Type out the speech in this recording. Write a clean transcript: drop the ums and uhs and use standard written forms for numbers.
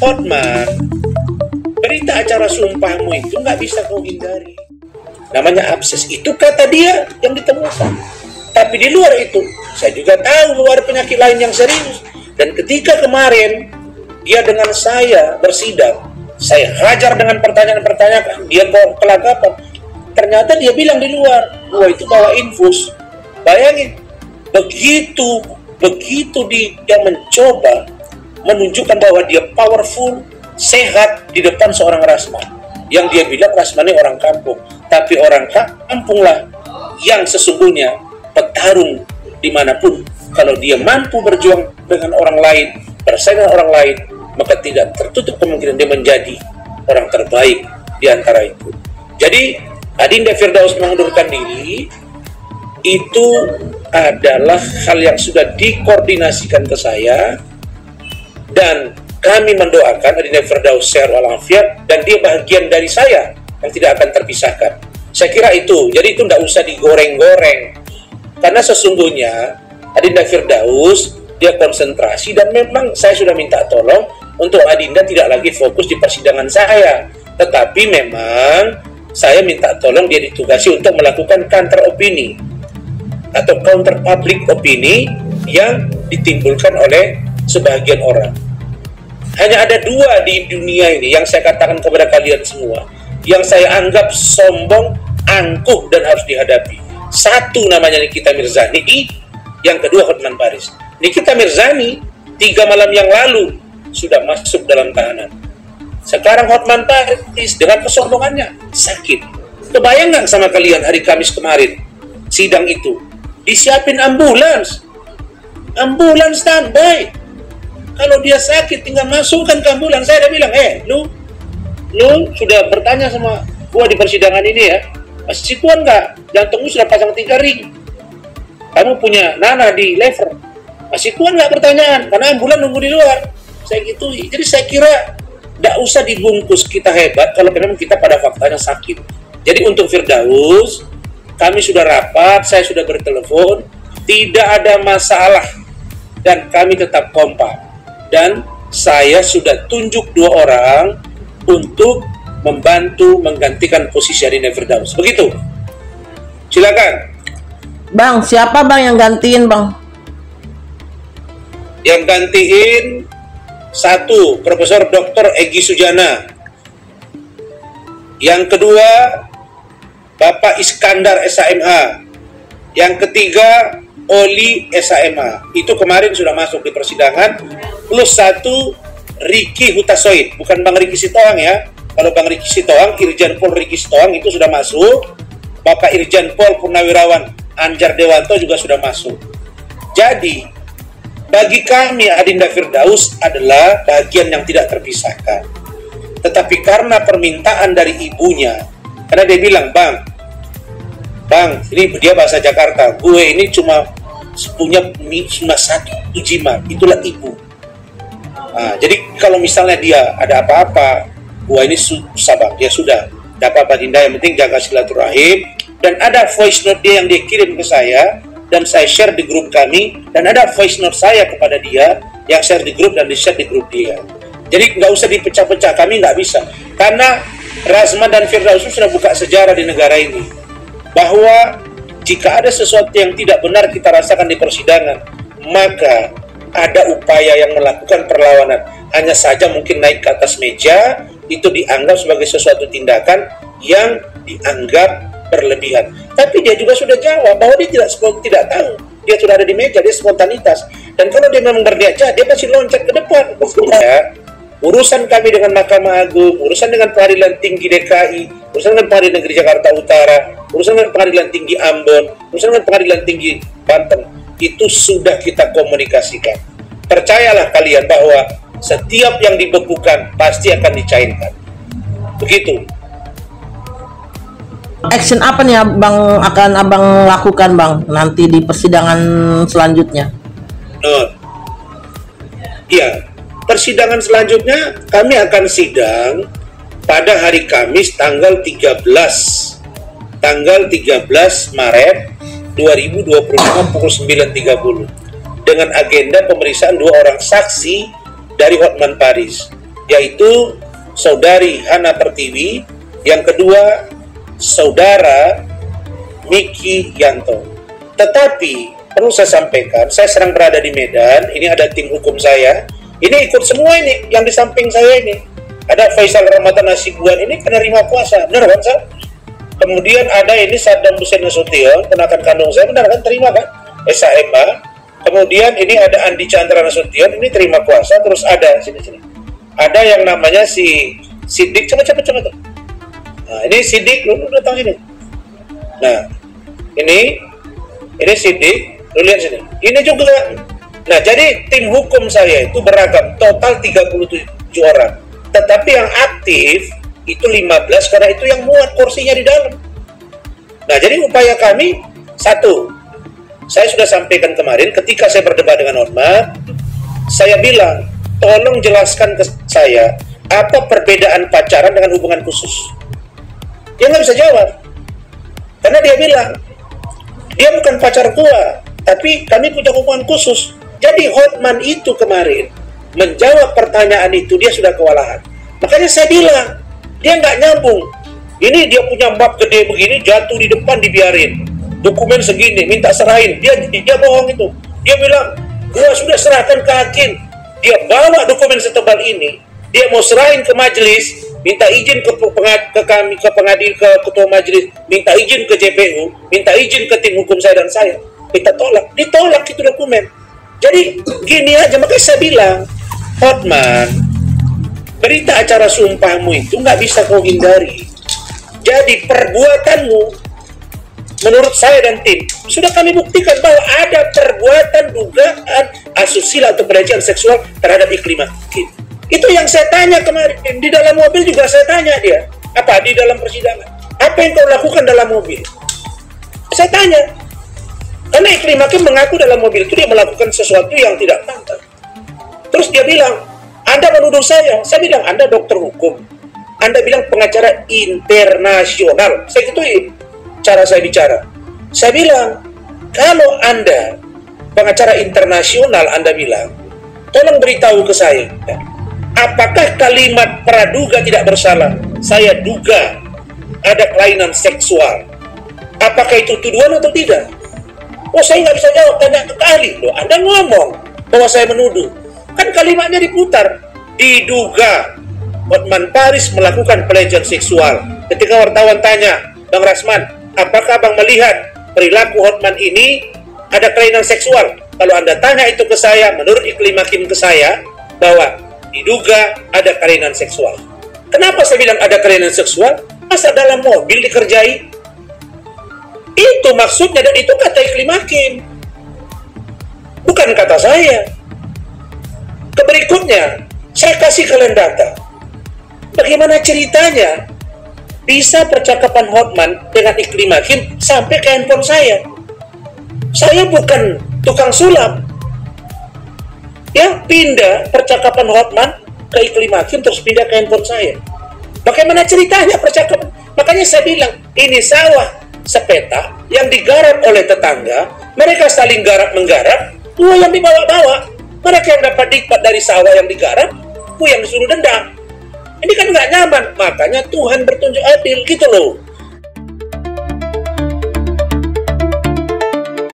Hotman, berita acara sumpahmu itu nggak bisa kau hindari. Namanya abses, itu kata dia yang ditemukan. Tapi di luar itu, saya juga tahu bahwa ada penyakit lain yang serius. Dan ketika kemarin dia dengan saya bersidang, saya hajar dengan pertanyaan-pertanyaan, dia kelagapan. Ternyata dia bilang di luar, bahwa itu bawa infus. Bayangin, begitu dia mencoba menunjukkan bahwa dia powerful, sehat di depan seorang Rasman. Yang dia bilang Rasman ini orang kampung, tapi orang kampung lah yang sesungguhnya petarung dimanapun. Kalau dia mampu berjuang dengan orang lain, bersaing dengan orang lain, maka tidak tertutup kemungkinan dia menjadi orang terbaik di antara itu. Jadi Adinda Firdaus mengundurkan diri itu adalah hal yang sudah dikoordinasikan ke saya, dan kami mendoakan Adinda Firdaus sehat walafiat, dan dia bagian dari saya yang tidak akan terpisahkan. Saya kira itu, jadi itu tidak usah digoreng-goreng, karena sesungguhnya Adinda Firdaus dia konsentrasi, dan memang saya sudah minta tolong untuk Adinda tidak lagi fokus di persidangan saya, tetapi memang saya minta tolong dia ditugasi untuk melakukan counter opini atau counter public opini yang ditimbulkan oleh sebagian orang. Hanya ada dua di dunia ini yang saya katakan kepada kalian semua, yang saya anggap sombong, angkuh, dan harus dihadapi. Satu namanya Nikita Mirzani, yang kedua Hotman Paris. Nikita Mirzani 3 malam yang lalu sudah masuk dalam tahanan. Sekarang Hotman Paris dengan kesombongannya sakit. Kebayang nggak sama kalian hari Kamis kemarin sidang itu disiapin ambulans standby. Kalau dia sakit tinggal masukkan ke ambulans. Saya udah bilang, lu sudah bertanya sama gua di persidangan ini ya, masih kuat nggak? Jantungmu sudah pasang 3 ring. Kamu punya nanah di lever, masih kuat nggak pertanyaan? Karena ambulan nunggu di luar. Saya gitui. Jadi saya kira tidak usah dibungkus kita hebat kalau memang kita pada faktanya sakit. Jadi untuk Firdaus, kami sudah rapat, saya sudah bertelepon, tidak ada masalah, dan kami tetap kompak. Dan saya sudah tunjuk 2 orang untuk membantu menggantikan posisi Adinda Firdaus. Begitu. Silakan. Bang, siapa bang yang gantiin bang? Yang gantiin 1, Profesor Dr. Egy Sujana. Yang kedua, Bapak Iskandar SHMH. Yang ketiga, Oli SHMH. Itu kemarin sudah masuk di persidangan. Plus 1, Riki Hutasoid. Bukan Bang Riki Sitohang ya. Kalau Bang Riki Sitohang, Irjen Pol Riki Sitohang itu sudah masuk. Bapak Irjen Pol Purnawirawan Anjar Dewanto juga sudah masuk. Jadi bagi kami Adinda Firdaus adalah bagian yang tidak terpisahkan. Tetapi karena permintaan dari ibunya, karena dia bilang, Bang, ini dia bahasa Jakarta, gue ini cuma punya 1 jimat, itulah ibu. Nah, jadi kalau misalnya dia ada apa-apa, gue ini susah bang, dia sudah, tidak apa-apa Dinda, yang penting jaga silaturahim. Dan ada voice note dia yang dia kirim ke saya, dan saya share di grup kami, dan ada voice note saya kepada dia yang share di grup dan di-share di grup dia. Jadi nggak usah dipecah-pecah, kami nggak bisa, karena Rasman dan Firdaus sudah buka sejarah di negara ini bahwa jika ada sesuatu yang tidak benar kita rasakan di persidangan, maka ada upaya yang melakukan perlawanan. Hanya saja mungkin naik ke atas meja itu dianggap sebagai sesuatu tindakan yang dianggap berlebihan. Tapi dia juga sudah jawab bahwa dia tidak tahu. Dia sudah ada di meja, dia spontanitas. Dan kalau dia memang berniat jahat, dia pasti loncat ke depan. Ya, urusan kami dengan Mahkamah Agung, urusan dengan Pengadilan Tinggi DKI, urusan dengan Pengadilan Negeri Jakarta Utara, urusan dengan Pengadilan Tinggi Ambon, urusan dengan Pengadilan Tinggi Banten, itu sudah kita komunikasikan. Percayalah kalian bahwa setiap yang dibekukan pasti akan dicairkan. Begitu. Action apa nih abang akan abang lakukan bang nanti di persidangan selanjutnya? Iya, persidangan selanjutnya kami akan sidang pada hari Kamis tanggal 13 Maret 2025 pukul 9.30 dengan agenda pemeriksaan 2 orang saksi dari Hotman Paris. yaitu Saudari Hana Pertiwi, yang kedua Saudara Miki Yanto. Tetapi perlu saya sampaikan, saya sedang berada di Medan, ini ada tim hukum saya, ini ikut semua ini, yang di samping saya ini. Ada Faisal Ramadan Nasibuan, ini penerima kuasa, benar kan Sal? Kemudian ada ini Saddam Hussein Nasution, ponakan kandung saya, benar kan? Terima kan? SMA. Kemudian ini ada Andi Chandra Nasution, ini terima kuasa. Terus ada, sini. Ada yang namanya si Sidik, coba tuh. Nah, ini Sidik, lu datang sini. Nah, ini Sidik, lu lihat sini. Ini juga. Nah, jadi tim hukum saya itu beragam, total 37 orang. Tetapi yang aktif itu 15 karena itu yang muat kursinya di dalam. Nah, jadi upaya kami satu. Saya sudah sampaikan kemarin ketika saya berdebat dengan Hotman, saya bilang, tolong jelaskan ke saya apa perbedaan pacaran dengan hubungan khusus. Dia nggak bisa jawab. Karena dia bilang, dia bukan pacar gua, tapi kami punya hubungan khusus. Jadi Hotman itu kemarin menjawab pertanyaan itu, dia sudah kewalahan. Makanya saya bilang, dia nggak nyambung. Ini dia punya map gede begini, jatuh di depan dibiarin. Dokumen segini, minta serahin. Dia bohong itu. Dia bilang, gua sudah serahkan ke hakim. Dia bawa dokumen setebal ini, dia mau serahin ke majelis, minta izin ke ketua majelis, minta izin ke JPU, minta izin ke tim hukum saya dan saya. Kita tolak, ditolak itu dokumen. Jadi gini aja, makanya saya bilang, Hotman, berita acara sumpahmu itu nggak bisa kau hindari. Jadi perbuatanmu, menurut saya dan tim, sudah kami buktikan bahwa ada perbuatan dugaan asusila atau pelecehan seksual terhadap Iklim Hakim. Itu yang saya tanya kemarin. Di dalam mobil juga saya tanya dia. Apa? Di dalam persidangan. Apa yang kau lakukan dalam mobil? Saya tanya. Karena Iklim Hakim mengaku dalam mobil itu dia melakukan sesuatu yang tidak pantas. Terus dia bilang, Anda menuduh saya. Saya bilang, Anda dokter hukum. Anda bilang pengacara internasional. Saya gituin cara saya bicara. Saya bilang, kalau Anda pengacara internasional, Anda bilang, tolong beritahu ke saya, apakah kalimat praduga tidak bersalah? Saya duga ada kelainan seksual. Apakah itu tuduhan atau tidak? Oh, saya nggak bisa jawab, tanya ke ahli. Loh, Anda ngomong bahwa saya menuduh. Kan kalimatnya diputar. Diduga Hotman Paris melakukan pelecehan seksual. Ketika wartawan tanya, Bang Rasman, apakah Bang melihat perilaku Hotman ini ada kelainan seksual? Kalau Anda tanya itu ke saya, menurut Iklim Hakim ke saya, bahwa diduga ada kelainan seksual. Kenapa saya bilang ada kelainan seksual? Masa dalam mobil dikerjai? Itu maksudnya, dan itu kata Iklim Hakim. Bukan kata saya. Berikutnya, saya kasih kalian data. Bagaimana ceritanya bisa percakapan Hotman dengan Iklim Hakim sampai ke handphone saya? Saya bukan tukang sulap. Ya, pindah percakapan Hotman ke Iklim Hakim terus pindah ke handphone saya. Bagaimana ceritanya percakapan? Makanya saya bilang, ini sawah sepeta yang digarap oleh tetangga, mereka saling garap-menggarap, dua yang dibawa-bawa. Mereka yang dapat nikmat dari sawah yang digarap, ku yang disuruh dendam. Ini kan nggak nyaman, makanya Tuhan bertunjuk adil, gitu loh.